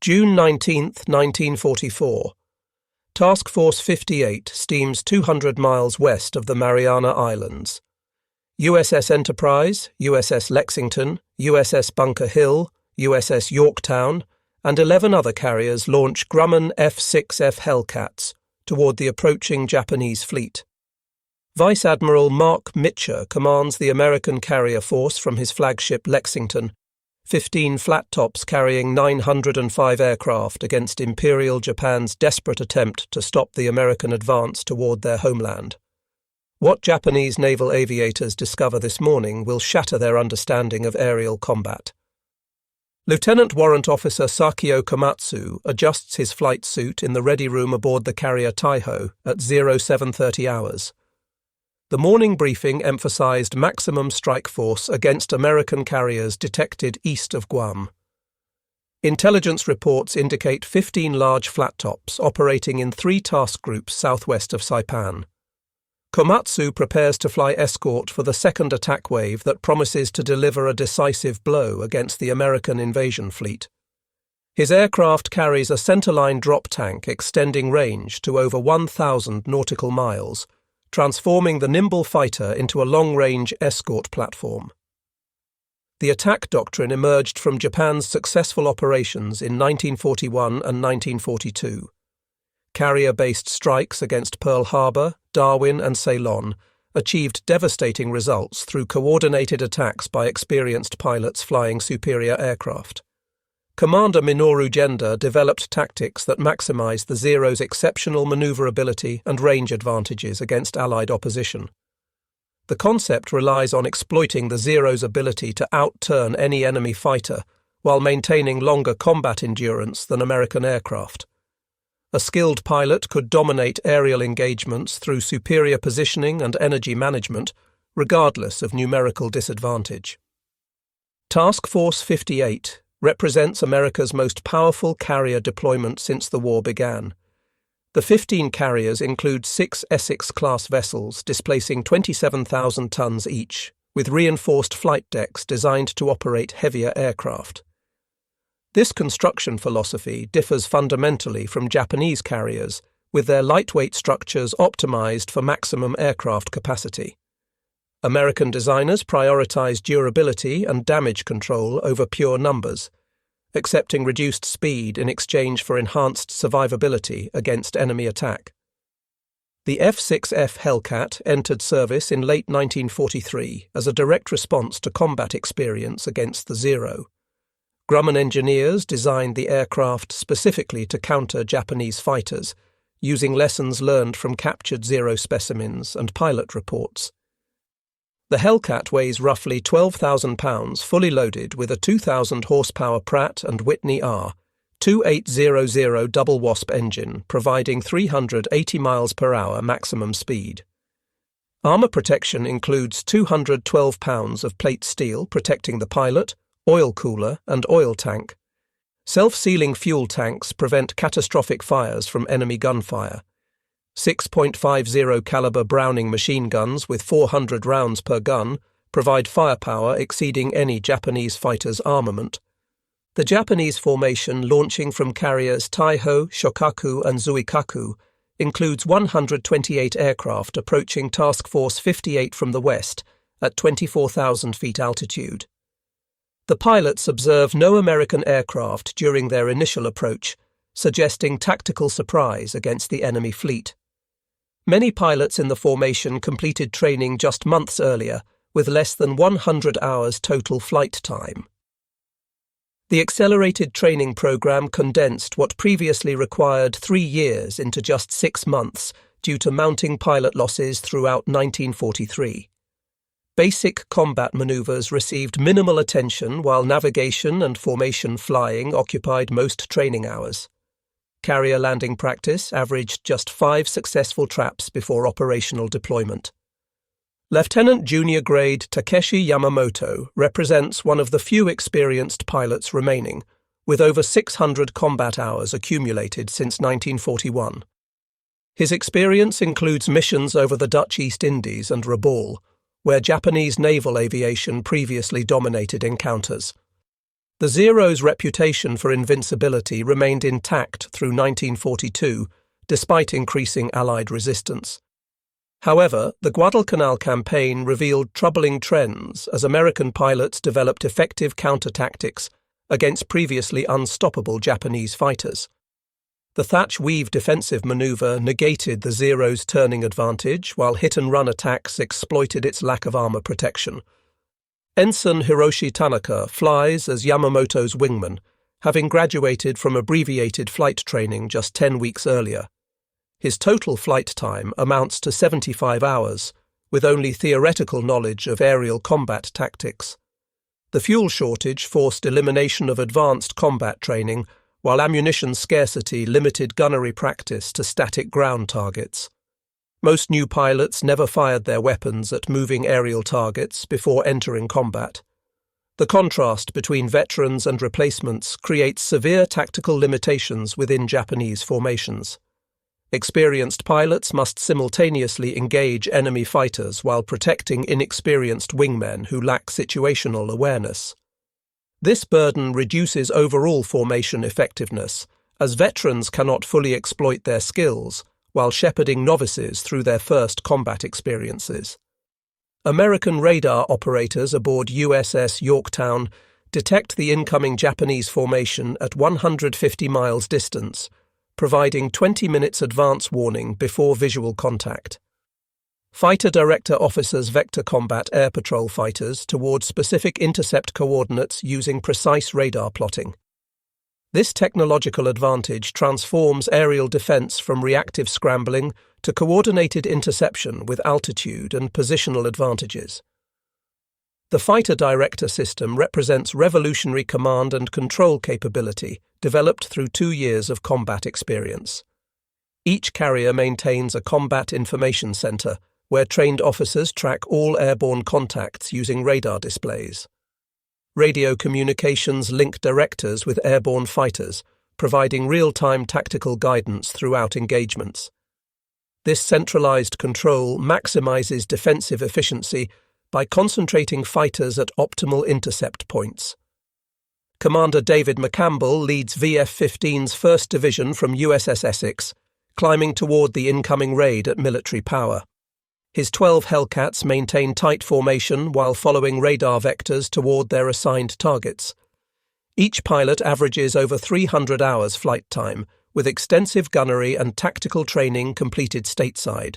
June 19, 1944. Task Force 58 steams 200 miles west of the Mariana Islands. USS Enterprise, USS Lexington, USS Bunker Hill, USS Yorktown, and 11 other carriers launch Grumman F6F Hellcats toward the approaching Japanese fleet. Vice Admiral Mark Mitcher commands the American carrier force from his flagship Lexington, 15 flat tops carrying 905 aircraft against Imperial Japan's desperate attempt to stop the American advance toward their homeland. What Japanese naval aviators discover this morning will shatter their understanding of aerial combat. Lieutenant Warrant Officer Sakio Komatsu adjusts his flight suit in the ready room aboard the carrier Taiho at 0730 hours. The morning briefing emphasized maximum strike force against American carriers detected east of Guam. Intelligence reports indicate 15 large flat tops operating in 3 task groups southwest of Saipan. Komatsu prepares to fly escort for the second attack wave that promises to deliver a decisive blow against the American invasion fleet. His aircraft carries a centerline drop tank extending range to over 1,000 nautical miles, transforming the nimble fighter into a long-range escort platform. The attack doctrine emerged from Japan's successful operations in 1941 and 1942. Carrier-based strikes against Pearl Harbor, Darwin, and Ceylon achieved devastating results through coordinated attacks by experienced pilots flying superior aircraft. Commander Minoru Genda developed tactics that maximized the Zero's exceptional maneuverability and range advantages against Allied opposition. The concept relies on exploiting the Zero's ability to outturn any enemy fighter while maintaining longer combat endurance than American aircraft. A skilled pilot could dominate aerial engagements through superior positioning and energy management, regardless of numerical disadvantage. Task Force 58 represents America's most powerful carrier deployment since the war began. The 15 carriers include 6 Essex-class vessels displacing 27,000 tons each, with reinforced flight decks designed to operate heavier aircraft. This construction philosophy differs fundamentally from Japanese carriers, with their lightweight structures optimized for maximum aircraft capacity. American designers prioritize durability and damage control over pure numbers, accepting reduced speed in exchange for enhanced survivability against enemy attack. The F6F Hellcat entered service in late 1943 as a direct response to combat experience against the Zero. Grumman engineers designed the aircraft specifically to counter Japanese fighters, using lessons learned from captured Zero specimens and pilot reports. The Hellcat weighs roughly 12,000 pounds fully loaded with a 2,000 horsepower Pratt & Whitney R 2800 double wasp engine providing 380 miles per hour maximum speed. Armor protection includes 212 pounds of plate steel protecting the pilot, oil cooler, and oil tank. Self-sealing fuel tanks prevent catastrophic fires from enemy gunfire. 6.50 caliber Browning machine guns with 400 rounds per gun provide firepower exceeding any Japanese fighter's armament. The Japanese formation launching from carriers Taiho, Shokaku, and Zuikaku includes 128 aircraft approaching Task Force 58 from the west at 24,000 feet altitude. The pilots observe no American aircraft during their initial approach, suggesting tactical surprise against the enemy fleet. Many pilots in the formation completed training just months earlier, with less than 100 hours total flight time. The accelerated training program condensed what previously required 3 years into just 6 months due to mounting pilot losses throughout 1943. Basic combat maneuvers received minimal attention while navigation and formation flying occupied most training hours. Carrier landing practice averaged just 5 successful traps before operational deployment. Lieutenant Junior Grade Takeshi Yamamoto represents one of the few experienced pilots remaining, with over 600 combat hours accumulated since 1941. His experience includes missions over the Dutch East Indies and Rabaul, where Japanese naval aviation previously dominated encounters. The Zero's reputation for invincibility remained intact through 1942, despite increasing Allied resistance. However, the Guadalcanal campaign revealed troubling trends as American pilots developed effective counter-tactics against previously unstoppable Japanese fighters. The thatch-weave defensive maneuver negated the Zero's turning advantage, while hit-and-run attacks exploited its lack of armor protection. Ensign Hiroshi Tanaka flies as Yamamoto's wingman, having graduated from abbreviated flight training just 10 weeks earlier. His total flight time amounts to 75 hours, with only theoretical knowledge of aerial combat tactics. The fuel shortage forced elimination of advanced combat training, while ammunition scarcity limited gunnery practice to static ground targets. Most new pilots never fired their weapons at moving aerial targets before entering combat. The contrast between veterans and replacements creates severe tactical limitations within Japanese formations. Experienced pilots must simultaneously engage enemy fighters while protecting inexperienced wingmen who lack situational awareness. This burden reduces overall formation effectiveness, as veterans cannot fully exploit their skills while shepherding novices through their first combat experiences. American radar operators aboard USS Yorktown detect the incoming Japanese formation at 150 miles distance, providing 20 minutes advance warning before visual contact. Fighter director officers vector combat air patrol fighters towards specific intercept coordinates using precise radar plotting. This technological advantage transforms aerial defense from reactive scrambling to coordinated interception with altitude and positional advantages. The fighter director system represents revolutionary command and control capability developed through 2 years of combat experience. Each carrier maintains a combat information center where trained officers track all airborne contacts using radar displays. Radio communications link directors with airborne fighters, providing real-time tactical guidance throughout engagements. This centralized control maximizes defensive efficiency by concentrating fighters at optimal intercept points. Commander David McCampbell leads VF-15's 1st Division from USS Essex, climbing toward the incoming raid at military power. His 12 Hellcats maintain tight formation while following radar vectors toward their assigned targets. Each pilot averages over 300 hours flight time, with extensive gunnery and tactical training completed stateside.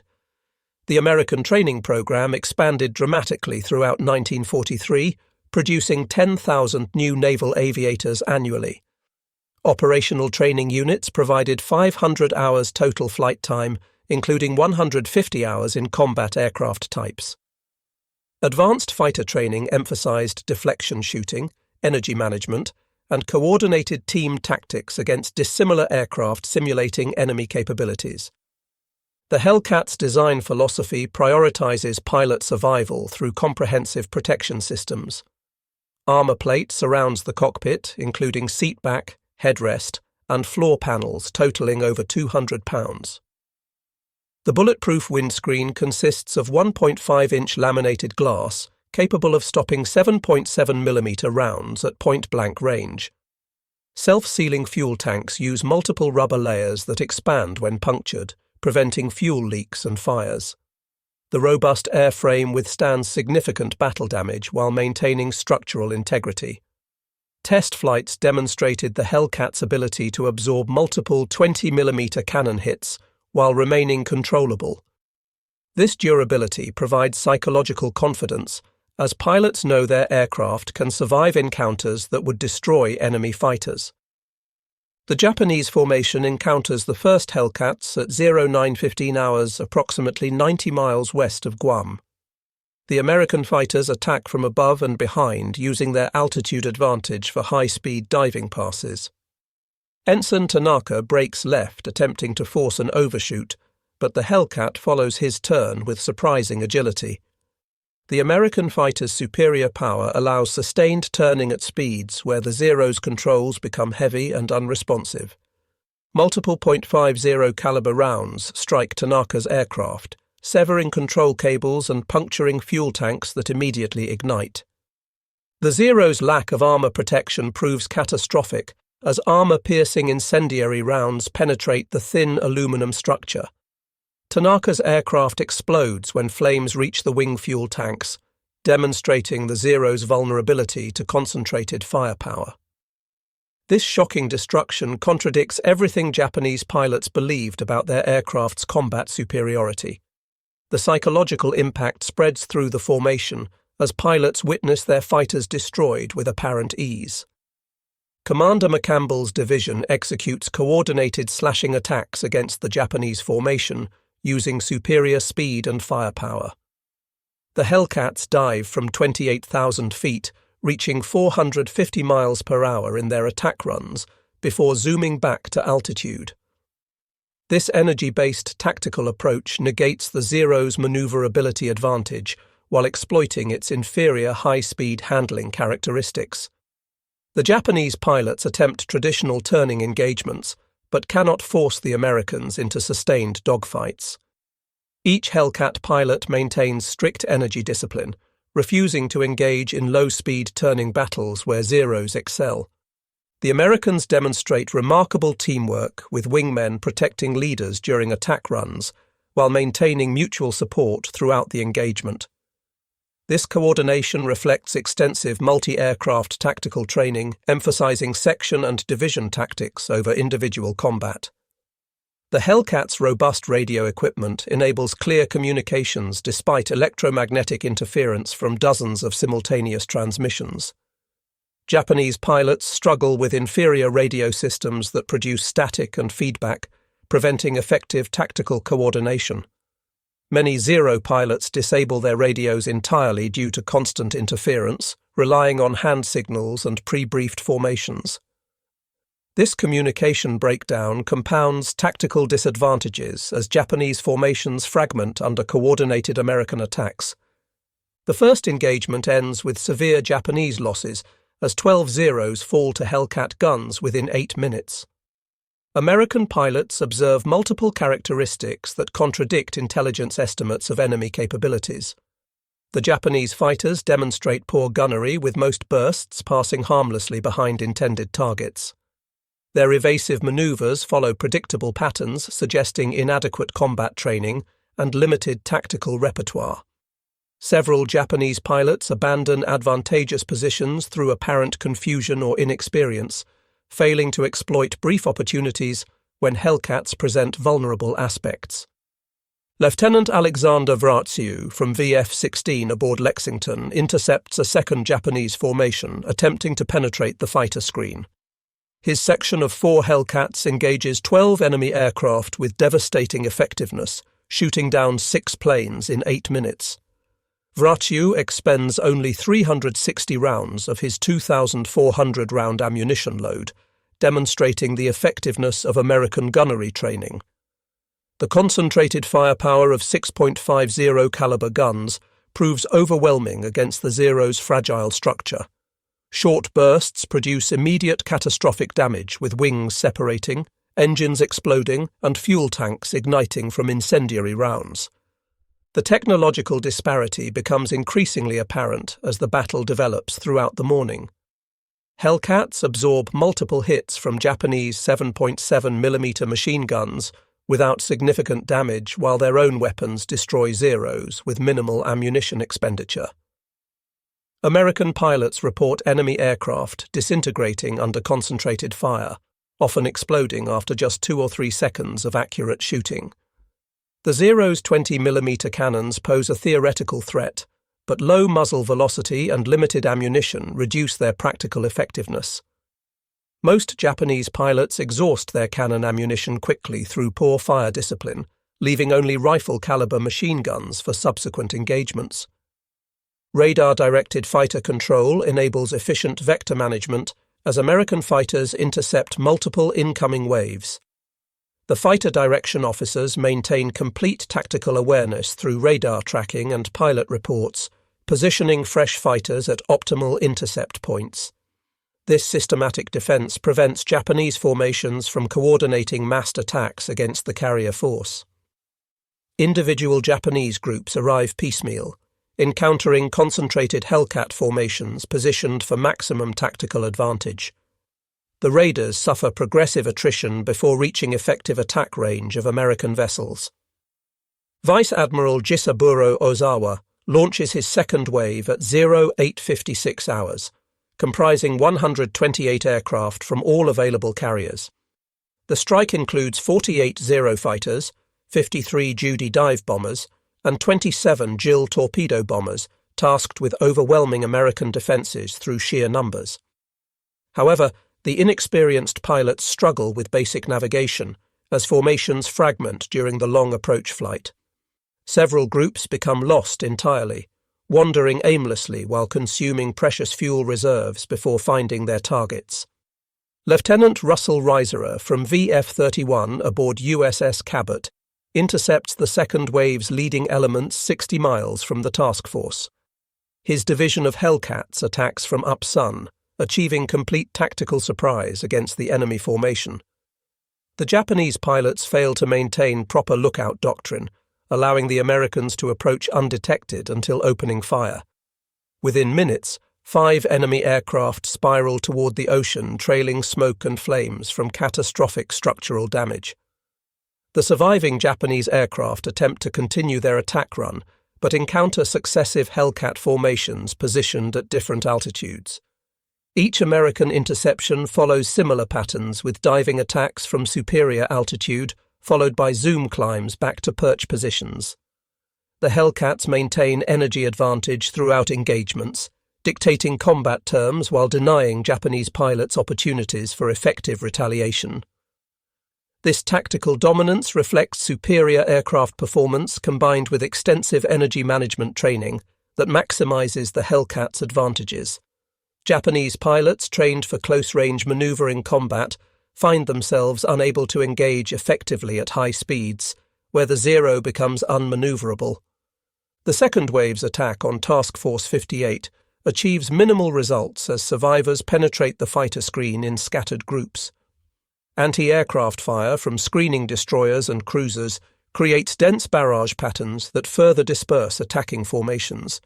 The American training program expanded dramatically throughout 1943, producing 10,000 new naval aviators annually. Operational training units provided 500 hours total flight time, including 150 hours in combat aircraft types. Advanced fighter training emphasized deflection shooting, energy management, and coordinated team tactics against dissimilar aircraft simulating enemy capabilities. The Hellcat's design philosophy prioritizes pilot survival through comprehensive protection systems. Armor plate surrounds the cockpit, including seatback, headrest, and floor panels totaling over 200 pounds. The bulletproof windscreen consists of 1.5-inch laminated glass capable of stopping 7.7mm rounds at point-blank range. Self-sealing fuel tanks use multiple rubber layers that expand when punctured, preventing fuel leaks and fires. The robust airframe withstands significant battle damage while maintaining structural integrity. Test flights demonstrated the Hellcat's ability to absorb multiple 20mm cannon hits while remaining controllable. This durability provides psychological confidence, as pilots know their aircraft can survive encounters that would destroy enemy fighters. The Japanese formation encounters the first Hellcats at 09:15 hours approximately 90 miles west of Guam. The American fighters attack from above and behind using their altitude advantage for high-speed diving passes. Ensign Tanaka breaks left, attempting to force an overshoot, but the Hellcat follows his turn with surprising agility. The American fighter's superior power allows sustained turning at speeds where the Zero's controls become heavy and unresponsive. Multiple .50 caliber rounds strike Tanaka's aircraft, severing control cables and puncturing fuel tanks that immediately ignite. The Zero's lack of armor protection proves catastrophic, as armor-piercing incendiary rounds penetrate the thin aluminum structure. Tanaka's aircraft explodes when flames reach the wing fuel tanks, demonstrating the Zero's vulnerability to concentrated firepower. This shocking destruction contradicts everything Japanese pilots believed about their aircraft's combat superiority. The psychological impact spreads through the formation as pilots witness their fighters destroyed with apparent ease. Commander McCampbell's division executes coordinated slashing attacks against the Japanese formation using superior speed and firepower. The Hellcats dive from 28,000 feet, reaching 450 miles per hour in their attack runs before zooming back to altitude. This energy-based tactical approach negates the Zero's maneuverability advantage while exploiting its inferior high-speed handling characteristics. The Japanese pilots attempt traditional turning engagements, but cannot force the Americans into sustained dogfights. Each Hellcat pilot maintains strict energy discipline, refusing to engage in low-speed turning battles where Zeros excel. The Americans demonstrate remarkable teamwork, with wingmen protecting leaders during attack runs, while maintaining mutual support throughout the engagement. This coordination reflects extensive multi-aircraft tactical training, emphasizing section and division tactics over individual combat. The Hellcat's robust radio equipment enables clear communications despite electromagnetic interference from dozens of simultaneous transmissions. Japanese pilots struggle with inferior radio systems that produce static and feedback, preventing effective tactical coordination. Many Zero pilots disable their radios entirely due to constant interference, relying on hand signals and pre-briefed formations. This communication breakdown compounds tactical disadvantages as Japanese formations fragment under coordinated American attacks. The first engagement ends with severe Japanese losses as 12 Zeros fall to Hellcat guns within 8 minutes. American pilots observe multiple characteristics that contradict intelligence estimates of enemy capabilities. The Japanese fighters demonstrate poor gunnery, with most bursts passing harmlessly behind intended targets. Their evasive maneuvers follow predictable patterns, suggesting inadequate combat training and limited tactical repertoire. Several Japanese pilots abandon advantageous positions through apparent confusion or inexperience, failing to exploit brief opportunities when Hellcats present vulnerable aspects. Lieutenant Alexander Vratsiu from VF-16 aboard Lexington intercepts a second Japanese formation attempting to penetrate the fighter screen. His section of 4 Hellcats engages 12 enemy aircraft with devastating effectiveness, shooting down 6 planes in 8 minutes. Vratsiu expends only 360 rounds of his 2,400-round ammunition load, demonstrating the effectiveness of American gunnery training. The concentrated firepower of 6.50 caliber guns proves overwhelming against the Zero's fragile structure. Short bursts produce immediate catastrophic damage, with wings separating, engines exploding, and fuel tanks igniting from incendiary rounds. The technological disparity becomes increasingly apparent as the battle develops throughout the morning. Hellcats absorb multiple hits from Japanese 7.7mm machine guns without significant damage, while their own weapons destroy Zeros with minimal ammunition expenditure. American pilots report enemy aircraft disintegrating under concentrated fire, often exploding after just 2 or 3 seconds of accurate shooting. The Zero's 20mm cannons pose a theoretical threat, but low muzzle velocity and limited ammunition reduce their practical effectiveness. Most Japanese pilots exhaust their cannon ammunition quickly through poor fire discipline, leaving only rifle-caliber machine guns for subsequent engagements. Radar-directed fighter control enables efficient vector management as American fighters intercept multiple incoming waves. The fighter direction officers maintain complete tactical awareness through radar tracking and pilot reports, positioning fresh fighters at optimal intercept points. This systematic defense prevents Japanese formations from coordinating massed attacks against the carrier force. Individual Japanese groups arrive piecemeal, encountering concentrated Hellcat formations positioned for maximum tactical advantage. The raiders suffer progressive attrition before reaching effective attack range of American vessels. Vice Admiral Jisaburo Ozawa launches his second wave at 0856 hours, comprising 128 aircraft from all available carriers. The strike includes 48 Zero fighters, 53 Judy dive bombers, and 27 Jill torpedo bombers tasked with overwhelming American defences through sheer numbers. However, the inexperienced pilots struggle with basic navigation as formations fragment during the long approach flight. Several groups become lost entirely, wandering aimlessly while consuming precious fuel reserves before finding their targets. Lieutenant Russell Reiserer from VF-31 aboard USS Cabot intercepts the second wave's leading elements 60 miles from the task force. His division of Hellcats attacks from upsun, achieving complete tactical surprise against the enemy formation. The Japanese pilots fail to maintain proper lookout doctrine, allowing the Americans to approach undetected until opening fire. Within minutes, 5 enemy aircraft spiral toward the ocean, trailing smoke and flames from catastrophic structural damage. The surviving Japanese aircraft attempt to continue their attack run, but encounter successive Hellcat formations positioned at different altitudes. Each American interception follows similar patterns, with diving attacks from superior altitude, followed by zoom climbs back to perch positions. The Hellcats maintain energy advantage throughout engagements, dictating combat terms while denying Japanese pilots opportunities for effective retaliation. This tactical dominance reflects superior aircraft performance combined with extensive energy management training that maximizes the Hellcats' advantages. Japanese pilots trained for close-range maneuvering combat find themselves unable to engage effectively at high speeds, where the Zero becomes unmaneuverable. The second wave's attack on Task Force 58 achieves minimal results as survivors penetrate the fighter screen in scattered groups. Anti-aircraft fire from screening destroyers and cruisers creates dense barrage patterns that further disperse attacking formations.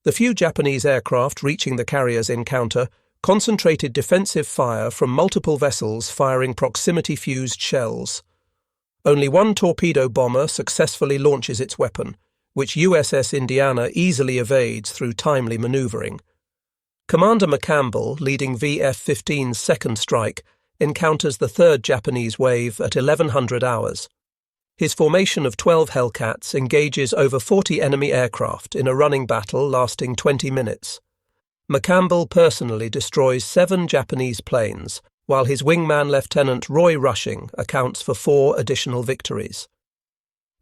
The few Japanese aircraft reaching the carrier's encounter concentrated defensive fire from multiple vessels firing proximity-fused shells. Only one torpedo bomber successfully launches its weapon, which USS Indiana easily evades through timely maneuvering. Commander McCampbell, leading VF-15's second strike, encounters the third Japanese wave at 1100 hours. His formation of 12 Hellcats engages over 40 enemy aircraft in a running battle lasting 20 minutes. McCampbell personally destroys 7 Japanese planes, while his wingman Lieutenant Roy Rushing accounts for 4 additional victories.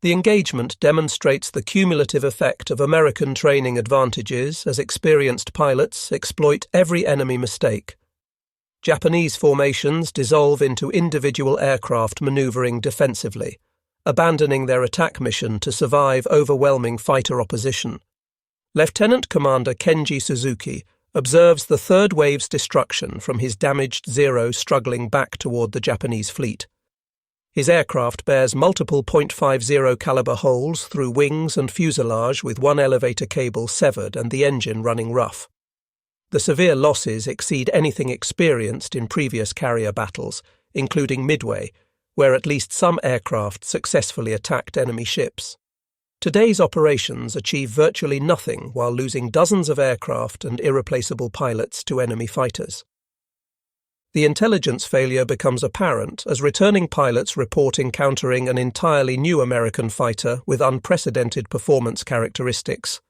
The engagement demonstrates the cumulative effect of American training advantages as experienced pilots exploit every enemy mistake. Japanese formations dissolve into individual aircraft maneuvering defensively, abandoning their attack mission to survive overwhelming fighter opposition. Lieutenant Commander Kenji Suzuki observes the third wave's destruction from his damaged Zero struggling back toward the Japanese fleet. His aircraft bears multiple .50 caliber holes through wings and fuselage, with one elevator cable severed and the engine running rough. The severe losses exceed anything experienced in previous carrier battles, including Midway, where at least some aircraft successfully attacked enemy ships. Today's operations achieve virtually nothing while losing dozens of aircraft and irreplaceable pilots to enemy fighters. The intelligence failure becomes apparent as returning pilots report encountering an entirely new American fighter with unprecedented performance characteristics.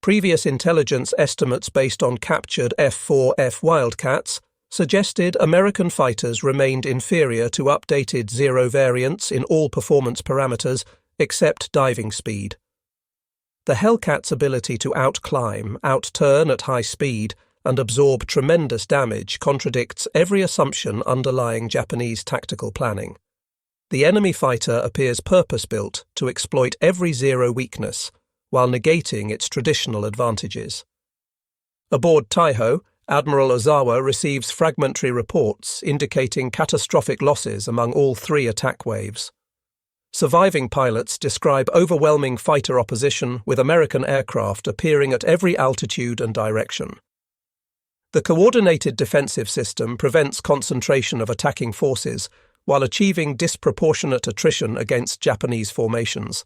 Previous intelligence estimates based on captured F6F Wildcats suggested American fighters remained inferior to updated Zero variants in all performance parameters except diving speed. The Hellcat's ability to outclimb, outturn at high speed, and absorb tremendous damage contradicts every assumption underlying Japanese tactical planning. The enemy fighter appears purpose-built to exploit every Zero weakness, while negating its traditional advantages. Aboard Taiho, Admiral Ozawa receives fragmentary reports indicating catastrophic losses among all 3 attack waves. Surviving pilots describe overwhelming fighter opposition, with American aircraft appearing at every altitude and direction. The coordinated defensive system prevents concentration of attacking forces while achieving disproportionate attrition against Japanese formations.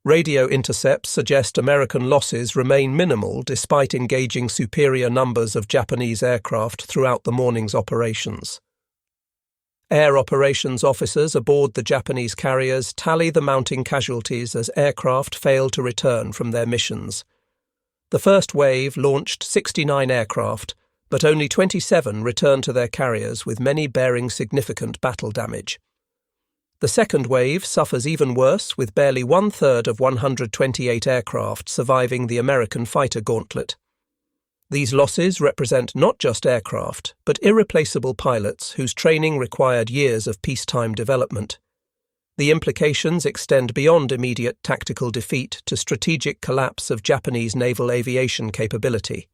Radio intercepts suggest American losses remain minimal despite engaging superior numbers of Japanese aircraft throughout the morning's operations. Air operations officers aboard the Japanese carriers tally the mounting casualties as aircraft fail to return from their missions. The first wave launched 69 aircraft, but only 27 returned to their carriers, with many bearing significant battle damage. The second wave suffers even worse, with barely one-third of 128 aircraft surviving the American fighter gauntlet. These losses represent not just aircraft, but irreplaceable pilots whose training required years of peacetime development. The implications extend beyond immediate tactical defeat to strategic collapse of Japanese naval aviation capability.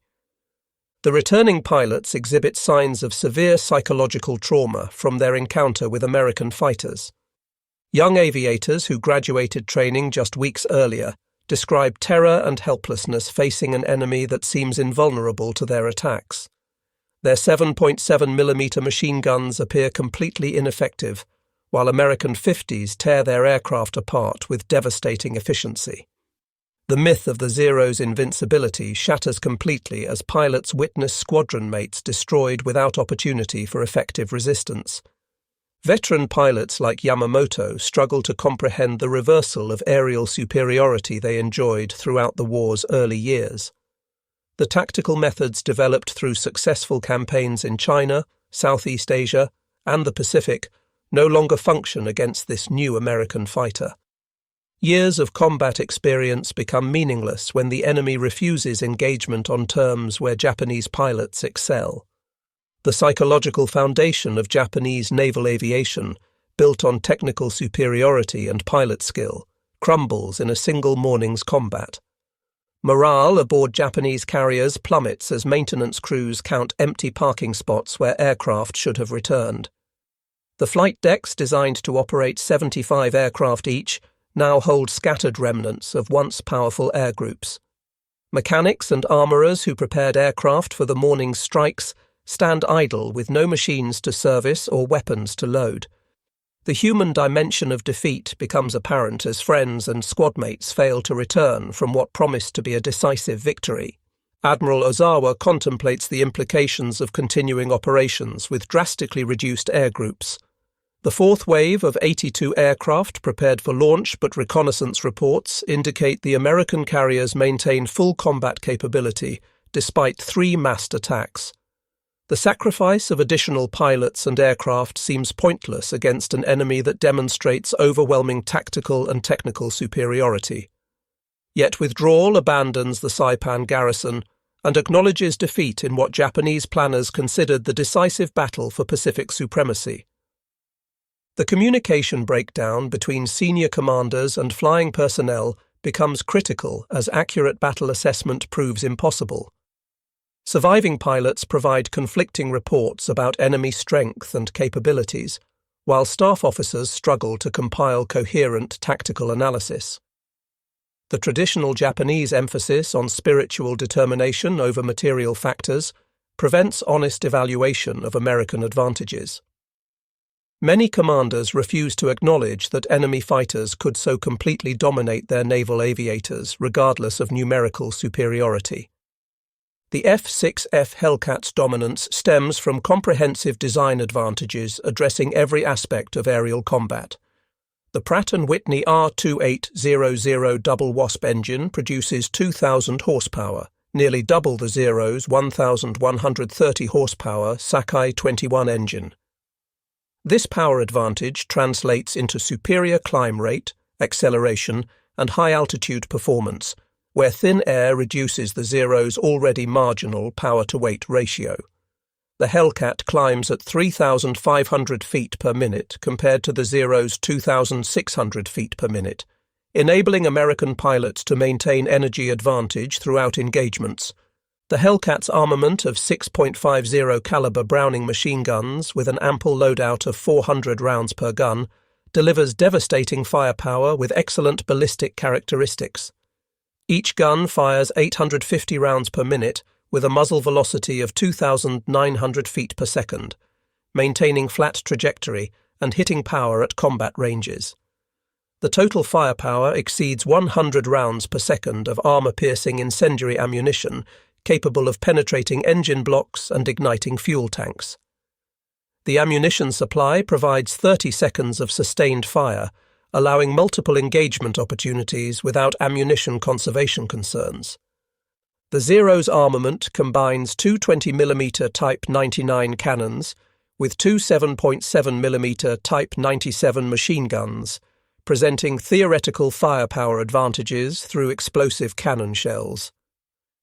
The returning pilots exhibit signs of severe psychological trauma from their encounter with American fighters. Young aviators who graduated training just weeks earlier describe terror and helplessness facing an enemy that seems invulnerable to their attacks. Their 7.7mm machine guns appear completely ineffective, while American 50s tear their aircraft apart with devastating efficiency. The myth of the Zero's invincibility shatters completely as pilots witness squadron mates destroyed without opportunity for effective resistance. Veteran pilots like Yamamoto struggle to comprehend the reversal of aerial superiority they enjoyed throughout the war's early years. The tactical methods developed through successful campaigns in China, Southeast Asia, and the Pacific no longer function against this new American fighter. Years of combat experience become meaningless when the enemy refuses engagement on terms where Japanese pilots excel. The psychological foundation of Japanese naval aviation, built on technical superiority and pilot skill, crumbles in a single morning's combat. Morale aboard Japanese carriers plummets as maintenance crews count empty parking spots where aircraft should have returned. The flight decks, designed to operate 75 aircraft each, now hold scattered remnants of once powerful air groups. Mechanics and armourers who prepared aircraft for the morning's strikes stand idle with no machines to service or weapons to load. The human dimension of defeat becomes apparent as friends and squadmates fail to return from what promised to be a decisive victory. Admiral Ozawa contemplates the implications of continuing operations with drastically reduced air groups. The fourth wave of 82 aircraft prepared for launch, but reconnaissance reports indicate the American carriers maintain full combat capability despite 3 massed attacks. The sacrifice of additional pilots and aircraft seems pointless against an enemy that demonstrates overwhelming tactical and technical superiority. Yet withdrawal abandons the Saipan garrison and acknowledges defeat in what Japanese planners considered the decisive battle for Pacific supremacy. The communication breakdown between senior commanders and flying personnel becomes critical as accurate battle assessment proves impossible. Surviving pilots provide conflicting reports about enemy strength and capabilities, while staff officers struggle to compile coherent tactical analysis. The traditional Japanese emphasis on spiritual determination over material factors prevents honest evaluation of American advantages. Many commanders refuse to acknowledge that enemy fighters could so completely dominate their naval aviators regardless of numerical superiority. The F6F Hellcat's dominance stems from comprehensive design advantages addressing every aspect of aerial combat. The Pratt & Whitney R2800 double Wasp engine produces 2,000 horsepower, nearly double the Zero's 1,130 horsepower Sakai 21 engine. This power advantage translates into superior climb rate, acceleration, and high-altitude performance, where thin air reduces the Zero's already marginal power-to-weight ratio. The Hellcat climbs at 3,500 feet per minute compared to the Zero's 2,600 feet per minute, enabling American pilots to maintain energy advantage throughout engagements. The Hellcat's armament of 6.50 caliber Browning machine guns with an ample loadout of 400 rounds per gun delivers devastating firepower with excellent ballistic characteristics. Each gun fires 850 rounds per minute with a muzzle velocity of 2,900 feet per second, maintaining flat trajectory and hitting power at combat ranges. The total firepower exceeds 100 rounds per second of armor-piercing incendiary ammunition capable of penetrating engine blocks and igniting fuel tanks. The ammunition supply provides 30 seconds of sustained fire, allowing multiple engagement opportunities without ammunition conservation concerns. The Zero's armament combines two 20mm Type 99 cannons with two 7.7mm Type 97 machine guns, presenting theoretical firepower advantages through explosive cannon shells.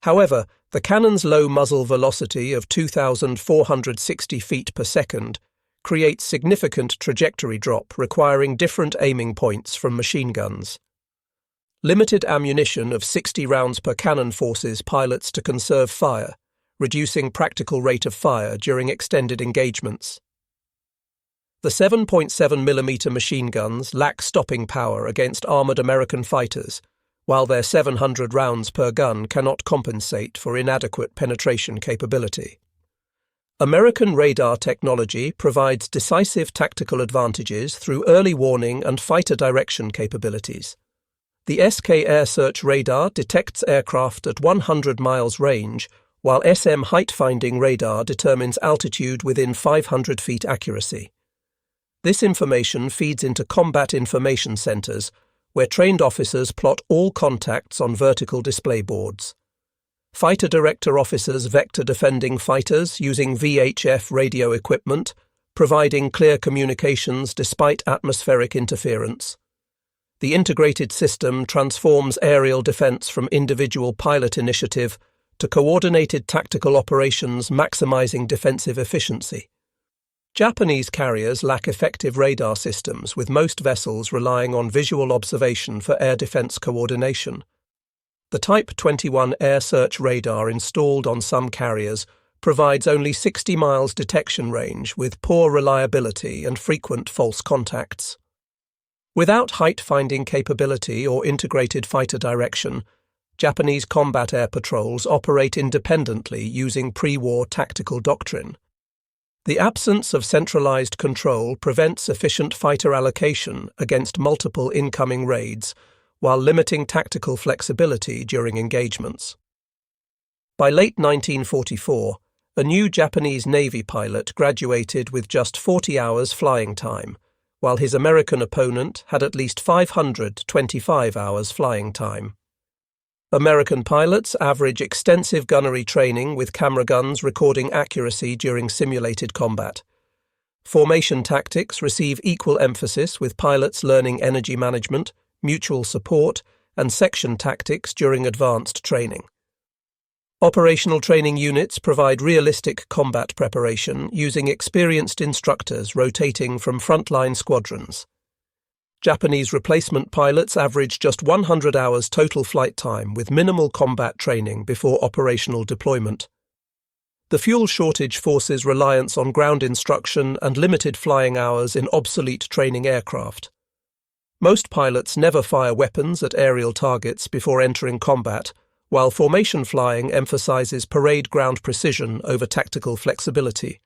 However, the cannon's low muzzle velocity of 2,460 feet per second creates significant trajectory drop requiring different aiming points from machine guns. Limited ammunition of 60 rounds per cannon forces pilots to conserve fire, reducing practical rate of fire during extended engagements. The 7.7mm machine guns lack stopping power against armoured American fighters, while their 700 rounds per gun cannot compensate for inadequate penetration capability. American radar technology provides decisive tactical advantages through early warning and fighter direction capabilities. The SK Air Search radar detects aircraft at 100 miles range, while SM height-finding radar determines altitude within 500 feet accuracy. This information feeds into combat information centers, where trained officers plot all contacts on vertical display boards. Fighter director officers vector defending fighters using VHF radio equipment, providing clear communications despite atmospheric interference. The integrated system transforms aerial defense from individual pilot initiative to coordinated tactical operations maximizing defensive efficiency. Japanese carriers lack effective radar systems, with most vessels relying on visual observation for air defense coordination. The Type 21 air search radar installed on some carriers provides only 60 miles detection range with poor reliability and frequent false contacts. Without height-finding capability or integrated fighter direction, Japanese combat air patrols operate independently using pre-war tactical doctrine. The absence of centralized control prevents efficient fighter allocation against multiple incoming raids, while limiting tactical flexibility during engagements. By late 1944, a new Japanese Navy pilot graduated with just 40 hours flying time, while his American opponent had at least 525 hours flying time. American pilots average extensive gunnery training with camera guns recording accuracy during simulated combat. Formation tactics receive equal emphasis with pilots learning energy management, mutual support, and section tactics during advanced training. Operational training units provide realistic combat preparation using experienced instructors rotating from frontline squadrons. Japanese replacement pilots average just 100 hours total flight time with minimal combat training before operational deployment. The fuel shortage forces reliance on ground instruction and limited flying hours in obsolete training aircraft. Most pilots never fire weapons at aerial targets before entering combat, while formation flying emphasizes parade ground precision over tactical flexibility.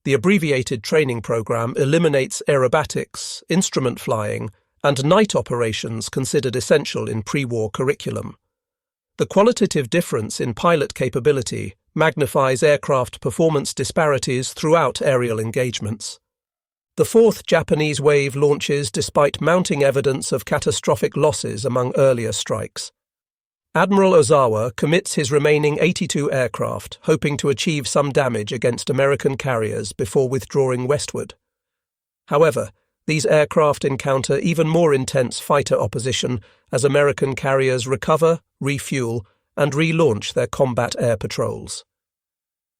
The abbreviated training program eliminates aerobatics, instrument flying, and night operations considered essential in pre-war curriculum. The qualitative difference in pilot capability magnifies aircraft performance disparities throughout aerial engagements. The fourth Japanese wave launches despite mounting evidence of catastrophic losses among earlier strikes. Admiral Ozawa commits his remaining 82 aircraft, hoping to achieve some damage against American carriers before withdrawing westward. However, these aircraft encounter even more intense fighter opposition as American carriers recover, refuel, and relaunch their combat air patrols.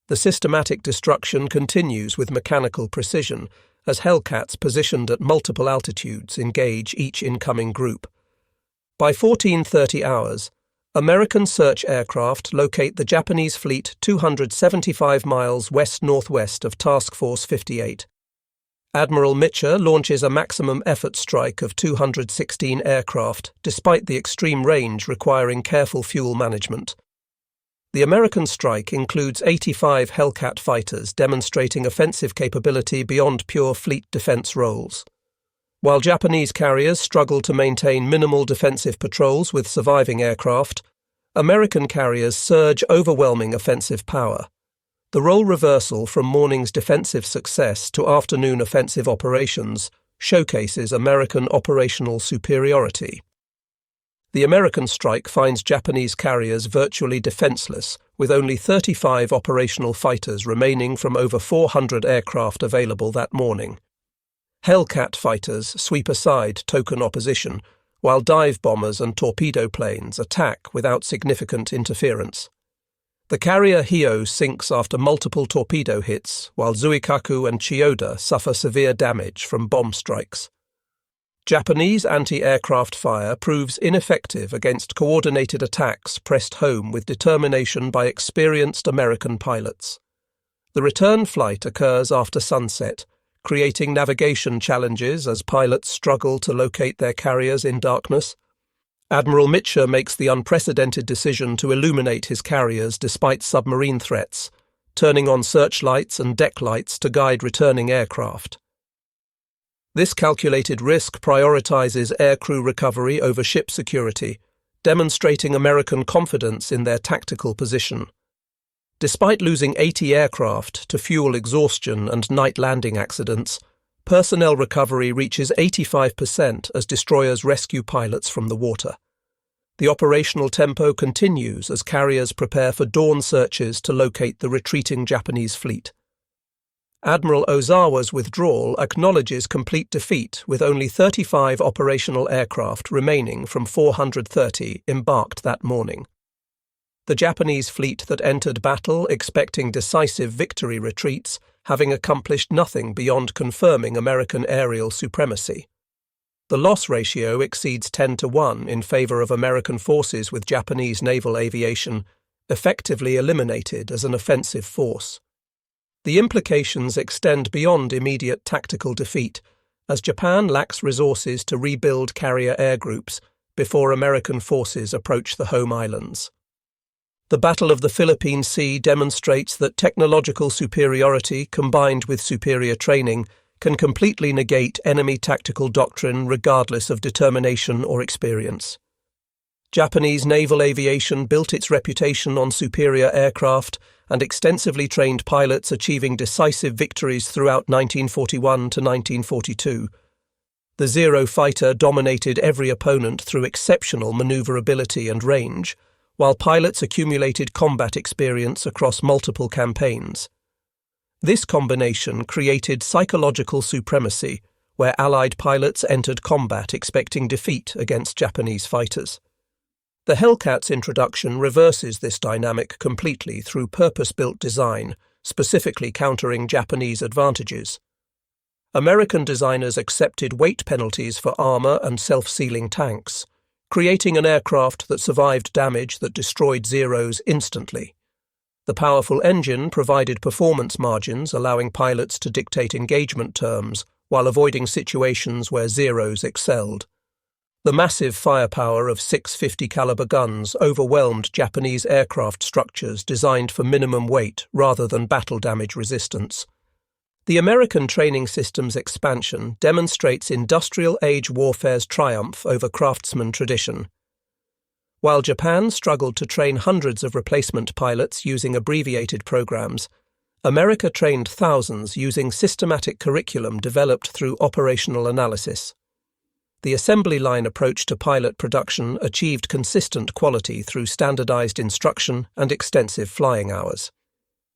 The systematic destruction continues with mechanical precision as Hellcats positioned at multiple altitudes engage each incoming group. By 14:30 hours, American search aircraft locate the Japanese fleet 275 miles west-northwest of Task Force 58. Admiral Mitchell launches a maximum effort strike of 216 aircraft, despite the extreme range requiring careful fuel management. The American strike includes 85 Hellcat fighters demonstrating offensive capability beyond pure fleet defense roles. While Japanese carriers struggle to maintain minimal defensive patrols with surviving aircraft, American carriers surge overwhelming offensive power. The role reversal from morning's defensive success to afternoon offensive operations showcases American operational superiority. The American strike finds Japanese carriers virtually defenseless, with only 35 operational fighters remaining from over 400 aircraft available that morning. Hellcat fighters sweep aside token opposition, while dive bombers and torpedo planes attack without significant interference. The carrier Hio sinks after multiple torpedo hits, while Zuikaku and Chiyoda suffer severe damage from bomb strikes. Japanese anti-aircraft fire proves ineffective against coordinated attacks pressed home with determination by experienced American pilots. The return flight occurs after sunset, creating navigation challenges as pilots struggle to locate their carriers in darkness. Admiral Mitchell makes the unprecedented decision to illuminate his carriers despite submarine threats, turning on searchlights and deck lights to guide returning aircraft. This calculated risk prioritizes aircrew recovery over ship security, demonstrating American confidence in their tactical position. Despite losing 80 aircraft to fuel exhaustion and night landing accidents, personnel recovery reaches 85% as destroyers rescue pilots from the water. The operational tempo continues as carriers prepare for dawn searches to locate the retreating Japanese fleet. Admiral Ozawa's withdrawal acknowledges complete defeat with only 35 operational aircraft remaining from 430 embarked that morning. The Japanese fleet that entered battle expecting decisive victory retreats, having accomplished nothing beyond confirming American aerial supremacy. The loss ratio exceeds 10-1 in favor of American forces with Japanese naval aviation, effectively eliminated as an offensive force. The implications extend beyond immediate tactical defeat, as Japan lacks resources to rebuild carrier air groups before American forces approach the home islands. The Battle of the Philippine Sea demonstrates that technological superiority combined with superior training can completely negate enemy tactical doctrine regardless of determination or experience. Japanese naval aviation built its reputation on superior aircraft and extensively trained pilots achieving decisive victories throughout 1941 to 1942. The Zero fighter dominated every opponent through exceptional maneuverability and range, while pilots accumulated combat experience across multiple campaigns. This combination created psychological supremacy, where Allied pilots entered combat expecting defeat against Japanese fighters. The Hellcat's introduction reverses this dynamic completely through purpose-built design, specifically countering Japanese advantages. American designers accepted weight penalties for armor and self-sealing tanks, creating an aircraft that survived damage that destroyed Zeros instantly. The powerful engine provided performance margins, allowing pilots to dictate engagement terms while avoiding situations where Zeros excelled. The massive firepower of 650 caliber guns overwhelmed Japanese aircraft structures designed for minimum weight rather than battle damage resistance. The American training system's expansion demonstrates industrial age warfare's triumph over craftsman tradition. While Japan struggled to train hundreds of replacement pilots using abbreviated programs, America trained thousands using systematic curriculum developed through operational analysis. The assembly line approach to pilot production achieved consistent quality through standardized instruction and extensive flying hours.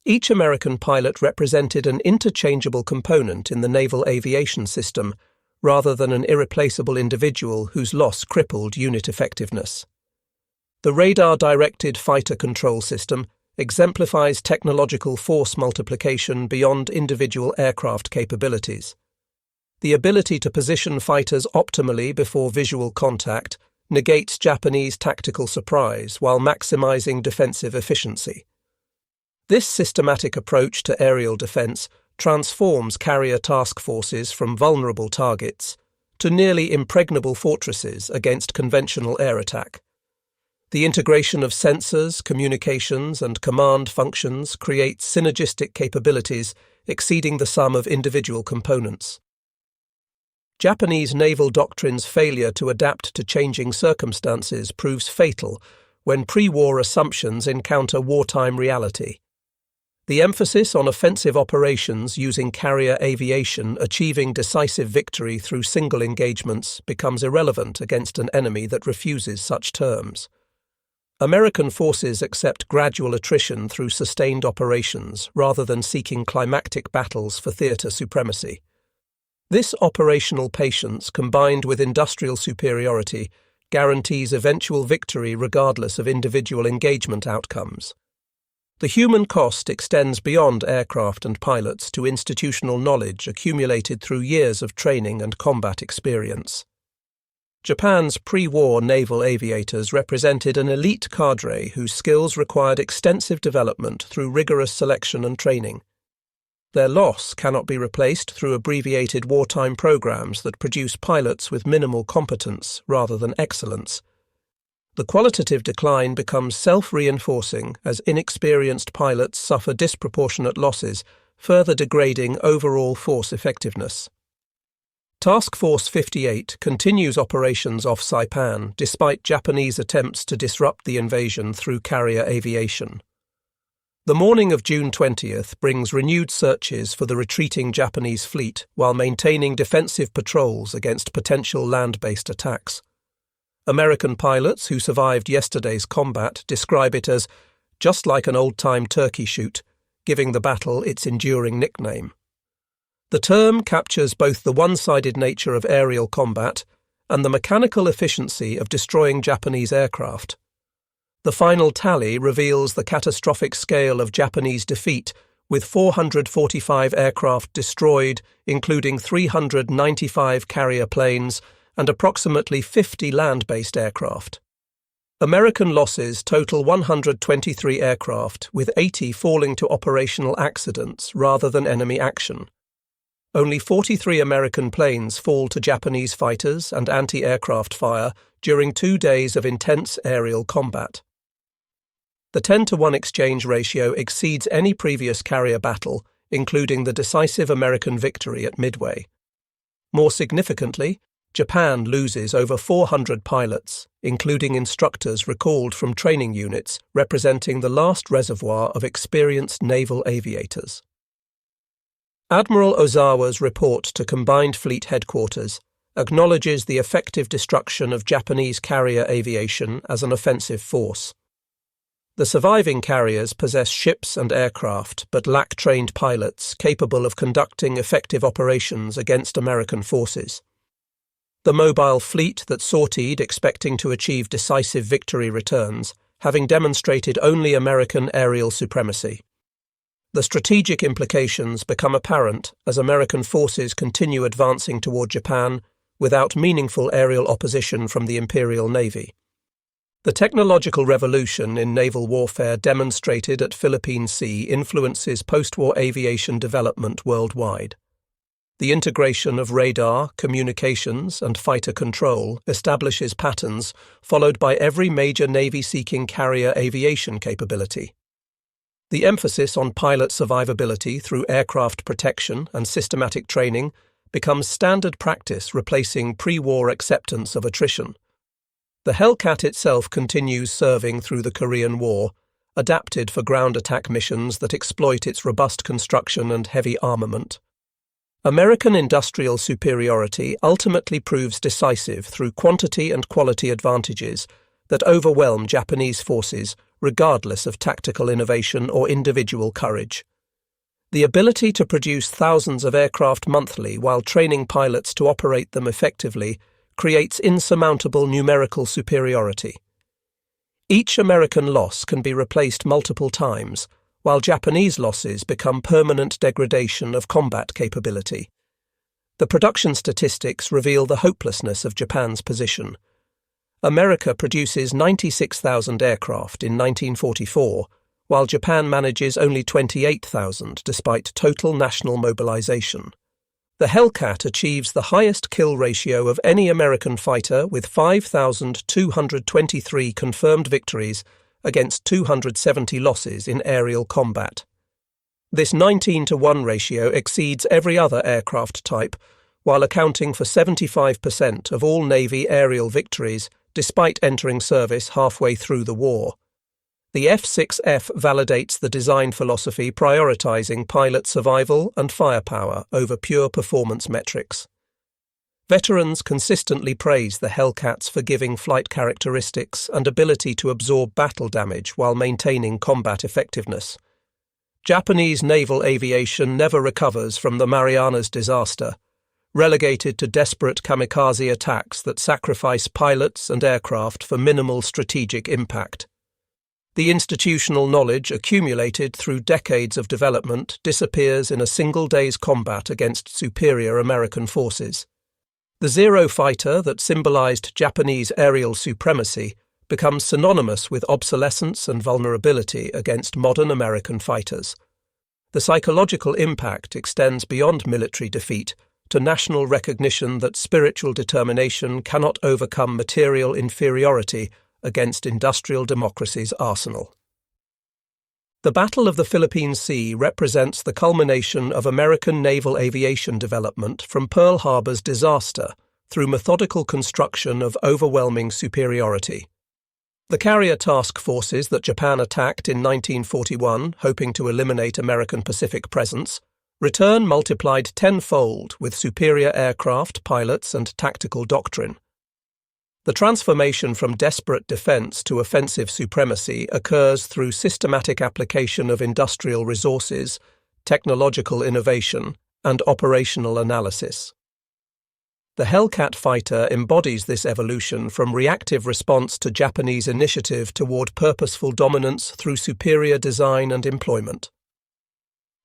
Each American pilot represented an interchangeable component in the naval aviation system, rather than an irreplaceable individual whose loss crippled unit effectiveness. The radar-directed fighter control system exemplifies technological force multiplication beyond individual aircraft capabilities. The ability to position fighters optimally before visual contact negates Japanese tactical surprise while maximizing defensive efficiency. This systematic approach to aerial defense transforms carrier task forces from vulnerable targets to nearly impregnable fortresses against conventional air attack. The integration of sensors, communications, and command functions creates synergistic capabilities exceeding the sum of individual components. Japanese naval doctrine's failure to adapt to changing circumstances proves fatal when pre-war assumptions encounter wartime reality. The emphasis on offensive operations using carrier aviation achieving decisive victory through single engagements becomes irrelevant against an enemy that refuses such terms. American forces accept gradual attrition through sustained operations rather than seeking climactic battles for theater supremacy. This operational patience, combined with industrial superiority, guarantees eventual victory regardless of individual engagement outcomes. The human cost extends beyond aircraft and pilots to institutional knowledge accumulated through years of training and combat experience. Japan's pre-war naval aviators represented an elite cadre whose skills required extensive development through rigorous selection and training. Their loss cannot be replaced through abbreviated wartime programs that produce pilots with minimal competence rather than excellence. The qualitative decline becomes self-reinforcing as inexperienced pilots suffer disproportionate losses, further degrading overall force effectiveness. Task Force 58 continues operations off Saipan despite Japanese attempts to disrupt the invasion through carrier aviation. The morning of June 20th brings renewed searches for the retreating Japanese fleet while maintaining defensive patrols against potential land-based attacks. American pilots who survived yesterday's combat describe it as just like an old-time turkey shoot, giving the battle its enduring nickname. The term captures both the one-sided nature of aerial combat and the mechanical efficiency of destroying Japanese aircraft. The final tally reveals the catastrophic scale of Japanese defeat, with 445 aircraft destroyed, including 395 carrier planes and approximately 50 land-based aircraft. American losses total 123 aircraft, with 80 falling to operational accidents rather than enemy action. Only 43 American planes fall to Japanese fighters and anti-aircraft fire during 2 days of intense aerial combat. The 10-to-1 exchange ratio exceeds any previous carrier battle, including the decisive American victory at Midway. More significantly, Japan loses over 400 pilots, including instructors recalled from training units representing the last reservoir of experienced naval aviators. Admiral Ozawa's report to Combined Fleet Headquarters acknowledges the effective destruction of Japanese carrier aviation as an offensive force. The surviving carriers possess ships and aircraft but lack trained pilots capable of conducting effective operations against American forces. The mobile fleet that sortied expecting to achieve decisive victory returns, having demonstrated only American aerial supremacy. The strategic implications become apparent as American forces continue advancing toward Japan without meaningful aerial opposition from the Imperial Navy. The technological revolution in naval warfare demonstrated at Philippine Sea influences post-war aviation development worldwide. The integration of radar, communications, and fighter control establishes patterns followed by every major Navy-seeking carrier aviation capability. The emphasis on pilot survivability through aircraft protection and systematic training becomes standard practice, replacing pre-war acceptance of attrition. The Hellcat itself continues serving through the Korean War, adapted for ground attack missions that exploit its robust construction and heavy armament. American industrial superiority ultimately proves decisive through quantity and quality advantages that overwhelm Japanese forces regardless of tactical innovation or individual courage. The ability to produce thousands of aircraft monthly while training pilots to operate them effectively creates insurmountable numerical superiority. Each American loss can be replaced multiple times, while Japanese losses become permanent degradation of combat capability. The production statistics reveal the hopelessness of Japan's position. America produces 96,000 aircraft in 1944, while Japan manages only 28,000 despite total national mobilization. The Hellcat achieves the highest kill ratio of any American fighter with 5,223 confirmed victories against 270 losses in aerial combat. This 19-to-1 ratio exceeds every other aircraft type, while accounting for 75% of all Navy aerial victories despite entering service halfway through the war. The F6F validates the design philosophy prioritizing pilot survival and firepower over pure performance metrics. Veterans consistently praise the Hellcat's forgiving flight characteristics and ability to absorb battle damage while maintaining combat effectiveness. Japanese naval aviation never recovers from the Marianas disaster, relegated to desperate kamikaze attacks that sacrifice pilots and aircraft for minimal strategic impact. The institutional knowledge accumulated through decades of development disappears in a single day's combat against superior American forces. The Zero fighter that symbolized Japanese aerial supremacy becomes synonymous with obsolescence and vulnerability against modern American fighters. The psychological impact extends beyond military defeat to national recognition that spiritual determination cannot overcome material inferiority against industrial democracy's arsenal. The Battle of the Philippine Sea represents the culmination of American naval aviation development from Pearl Harbor's disaster through methodical construction of overwhelming superiority. The carrier task forces that Japan attacked in 1941, hoping to eliminate American Pacific presence, return multiplied tenfold with superior aircraft, pilots, and tactical doctrine. The transformation from desperate defense to offensive supremacy occurs through systematic application of industrial resources, technological innovation, and operational analysis. The Hellcat fighter embodies this evolution from reactive response to Japanese initiative toward purposeful dominance through superior design and employment.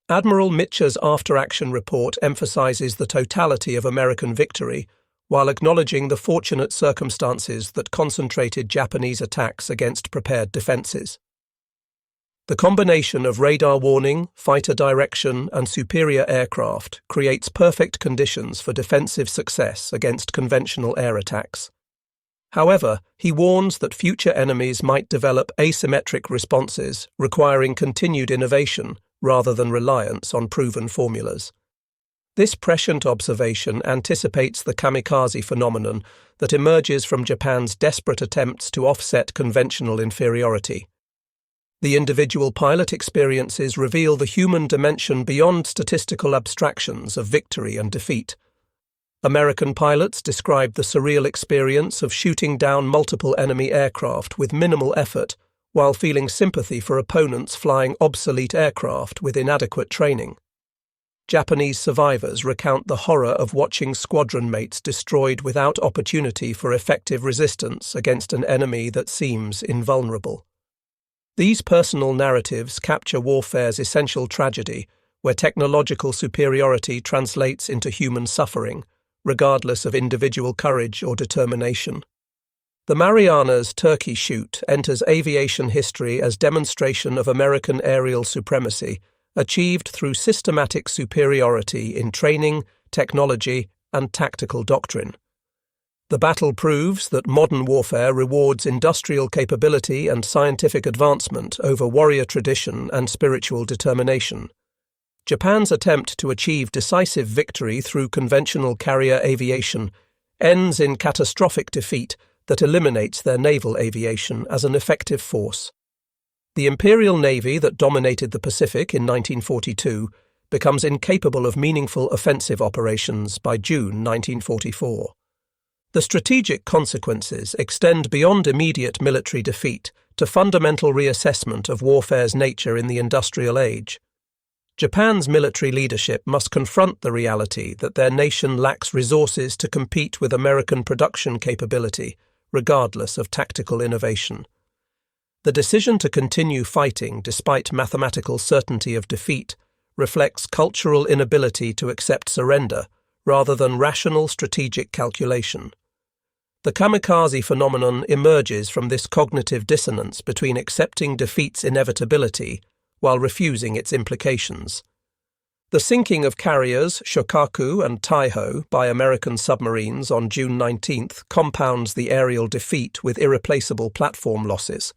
Admiral Mitcher's after-action report emphasizes the totality of American victory, while acknowledging the fortunate circumstances that concentrated Japanese attacks against prepared defenses. The combination of radar warning, fighter direction, and superior aircraft creates perfect conditions for defensive success against conventional air attacks. However, he warns that future enemies might develop asymmetric responses requiring continued innovation rather than reliance on proven formulas. This prescient observation anticipates the kamikaze phenomenon that emerges from Japan's desperate attempts to offset conventional inferiority. The individual pilot experiences reveal the human dimension beyond statistical abstractions of victory and defeat. American pilots describe the surreal experience of shooting down multiple enemy aircraft with minimal effort while feeling sympathy for opponents flying obsolete aircraft with inadequate training. Japanese survivors recount the horror of watching squadron mates destroyed without opportunity for effective resistance against an enemy that seems invulnerable. These personal narratives capture warfare's essential tragedy, where technological superiority translates into human suffering, regardless of individual courage or determination. The Marianas Turkey Shoot enters aviation history as demonstration of American aerial supremacy, achieved through systematic superiority in training, technology, and tactical doctrine. The battle proves that modern warfare rewards industrial capability and scientific advancement over warrior tradition and spiritual determination. Japan's attempt to achieve decisive victory through conventional carrier aviation ends in catastrophic defeat that eliminates their naval aviation as an effective force. The Imperial Navy that dominated the Pacific in 1942 becomes incapable of meaningful offensive operations by June 1944. The strategic consequences extend beyond immediate military defeat to fundamental reassessment of warfare's nature in the industrial age. Japan's military leadership must confront the reality that their nation lacks resources to compete with American production capability, regardless of tactical innovation. The decision to continue fighting despite mathematical certainty of defeat reflects cultural inability to accept surrender rather than rational strategic calculation. The kamikaze phenomenon emerges from this cognitive dissonance between accepting defeat's inevitability while refusing its implications. The sinking of carriers Shokaku and Taiho by American submarines on June 19th compounds the aerial defeat with irreplaceable platform losses.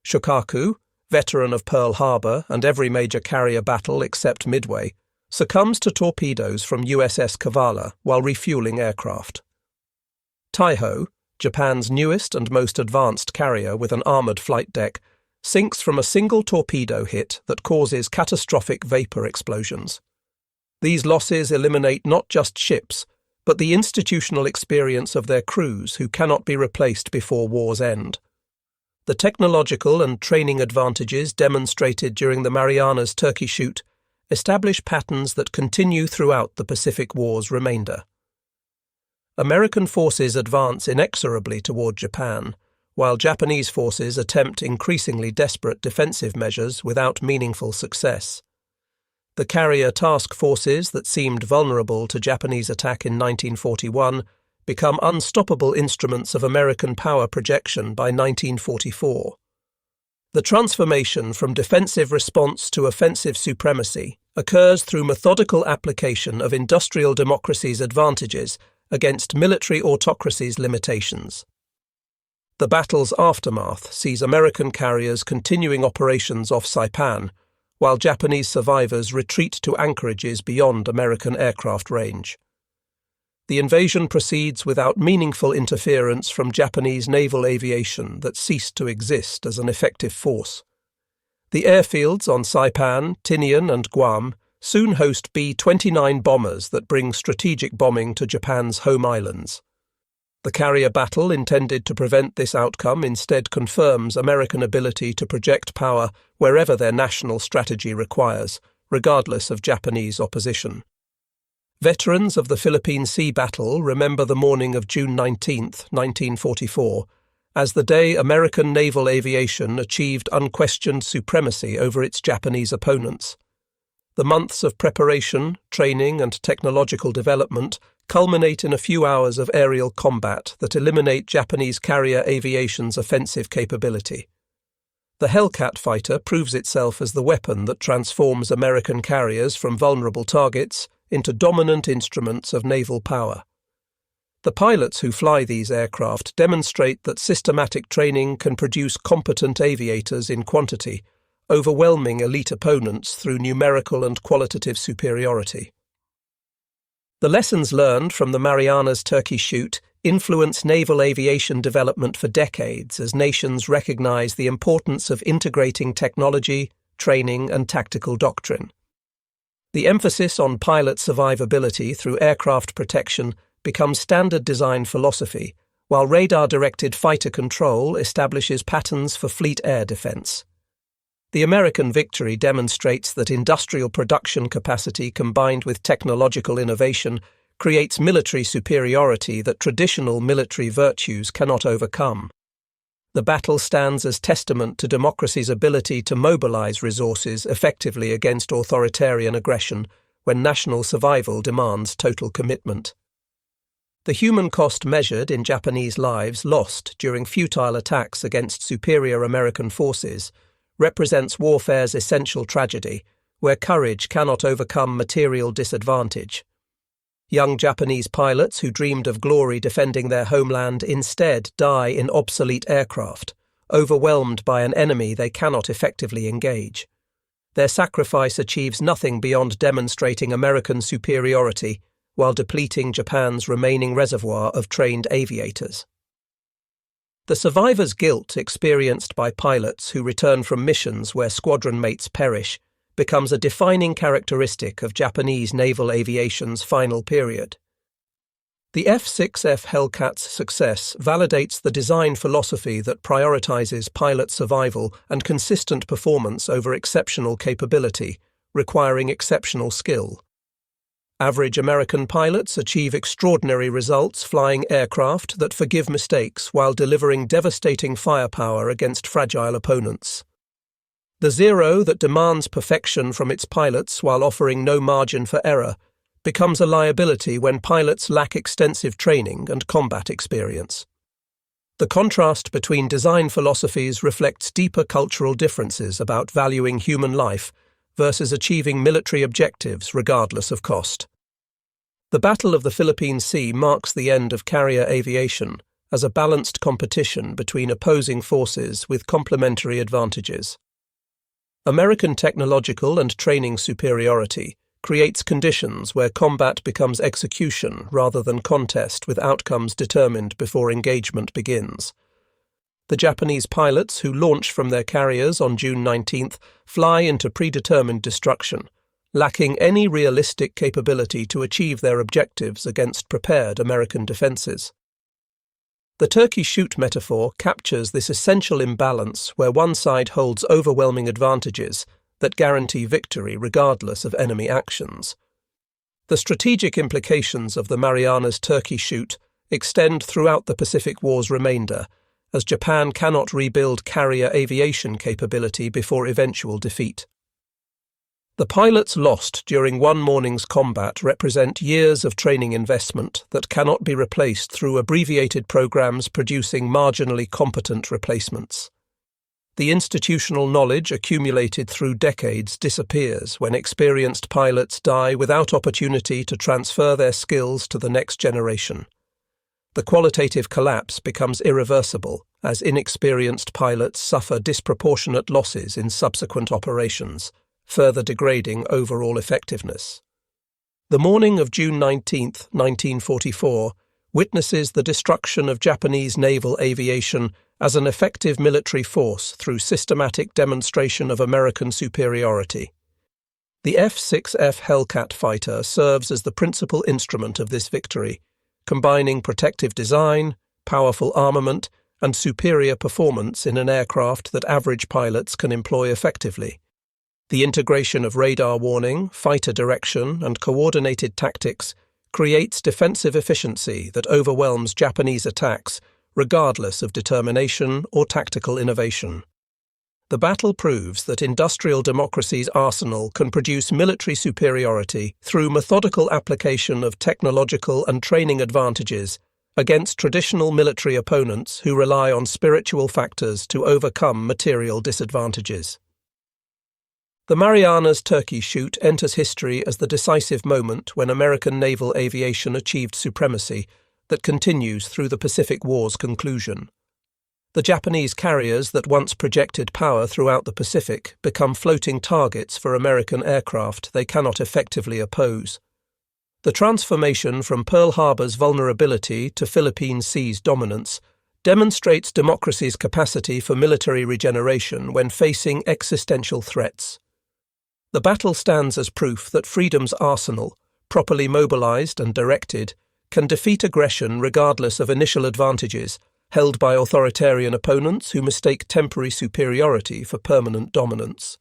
Shokaku, veteran of Pearl Harbor and every major carrier battle except Midway, succumbs to torpedoes from USS Kavala while refueling aircraft. Taiho, Japan's newest and most advanced carrier with an armoured flight deck, sinks from a single torpedo hit that causes catastrophic vapour explosions. These losses eliminate not just ships, but the institutional experience of their crews who cannot be replaced before war's end. The technological and training advantages demonstrated during the Marianas Turkey Shoot establish patterns that continue throughout the Pacific War's remainder. American forces advance inexorably toward Japan, while Japanese forces attempt increasingly desperate defensive measures without meaningful success. The carrier task forces that seemed vulnerable to Japanese attack in 1941 become unstoppable instruments of American power projection by 1944. The transformation from defensive response to offensive supremacy occurs through methodical application of industrial democracy's advantages against military autocracy's limitations. The battle's aftermath sees American carriers continuing operations off Saipan, while Japanese survivors retreat to anchorages beyond American aircraft range. The invasion proceeds without meaningful interference from Japanese naval aviation that ceased to exist as an effective force. The airfields on Saipan, Tinian, and Guam soon host B-29 bombers that bring strategic bombing to Japan's home islands. The carrier battle intended to prevent this outcome instead confirms American ability to project power wherever their national strategy requires, regardless of Japanese opposition. Veterans of the Philippine Sea battle remember the morning of June 19, 1944, as the day American naval aviation achieved unquestioned supremacy over its Japanese opponents. The months of preparation, training, and technological development culminate in a few hours of aerial combat that eliminate Japanese carrier aviation's offensive capability. The Hellcat fighter proves itself as the weapon that transforms American carriers from vulnerable targets into dominant instruments of naval power. The pilots who fly these aircraft demonstrate that systematic training can produce competent aviators in quantity, overwhelming elite opponents through numerical and qualitative superiority. The lessons learned from the Marianas Turkey Shoot influence naval aviation development for decades as nations recognize the importance of integrating technology, training, and tactical doctrine. The emphasis on pilot survivability through aircraft protection becomes standard design philosophy, while radar-directed fighter control establishes patterns for fleet air defense. The American victory demonstrates that industrial production capacity combined with technological innovation creates military superiority that traditional military virtues cannot overcome. The battle stands as testament to democracy's ability to mobilize resources effectively against authoritarian aggression when national survival demands total commitment. The human cost measured in Japanese lives lost during futile attacks against superior American forces represents warfare's essential tragedy, where courage cannot overcome material disadvantage. Young Japanese pilots who dreamed of glory defending their homeland instead die in obsolete aircraft, overwhelmed by an enemy they cannot effectively engage. Their sacrifice achieves nothing beyond demonstrating American superiority while depleting Japan's remaining reservoir of trained aviators. The survivor's guilt experienced by pilots who return from missions where squadron mates perish becomes a defining characteristic of Japanese naval aviation's final period. The F6F Hellcat's success validates the design philosophy that prioritizes pilot survival and consistent performance over exceptional capability, requiring exceptional skill. Average American pilots achieve extraordinary results flying aircraft that forgive mistakes while delivering devastating firepower against fragile opponents. The Zero that demands perfection from its pilots while offering no margin for error becomes a liability when pilots lack extensive training and combat experience. The contrast between design philosophies reflects deeper cultural differences about valuing human life versus achieving military objectives regardless of cost. The Battle of the Philippine Sea marks the end of carrier aviation as a balanced competition between opposing forces with complementary advantages. American technological and training superiority creates conditions where combat becomes execution rather than contest with outcomes determined before engagement begins. The Japanese pilots who launch from their carriers on June 19th fly into predetermined destruction, lacking any realistic capability to achieve their objectives against prepared American defenses. The Turkey Shoot metaphor captures this essential imbalance where one side holds overwhelming advantages that guarantee victory regardless of enemy actions. The strategic implications of the Marianas Turkey Shoot extend throughout the Pacific War's remainder, as Japan cannot rebuild carrier aviation capability before eventual defeat. The pilots lost during one morning's combat represent years of training investment that cannot be replaced through abbreviated programs producing marginally competent replacements. The institutional knowledge accumulated through decades disappears when experienced pilots die without opportunity to transfer their skills to the next generation. The qualitative collapse becomes irreversible as inexperienced pilots suffer disproportionate losses in subsequent operations, further degrading overall effectiveness. The morning of June 19, 1944, witnesses the destruction of Japanese naval aviation as an effective military force through systematic demonstration of American superiority. The F6F Hellcat fighter serves as the principal instrument of this victory, combining protective design, powerful armament, and superior performance in an aircraft that average pilots can employ effectively. The integration of radar warning, fighter direction, and coordinated tactics creates defensive efficiency that overwhelms Japanese attacks regardless of determination or tactical innovation. The battle proves that industrial democracy's arsenal can produce military superiority through methodical application of technological and training advantages against traditional military opponents who rely on spiritual factors to overcome material disadvantages. The Marianas Turkey Shoot enters history as the decisive moment when American naval aviation achieved supremacy that continues through the Pacific War's conclusion. The Japanese carriers that once projected power throughout the Pacific become floating targets for American aircraft they cannot effectively oppose. The transformation from Pearl Harbor's vulnerability to Philippine Sea's dominance demonstrates democracy's capacity for military regeneration when facing existential threats. The battle stands as proof that freedom's arsenal, properly mobilized and directed, can defeat aggression regardless of initial advantages held by authoritarian opponents who mistake temporary superiority for permanent dominance.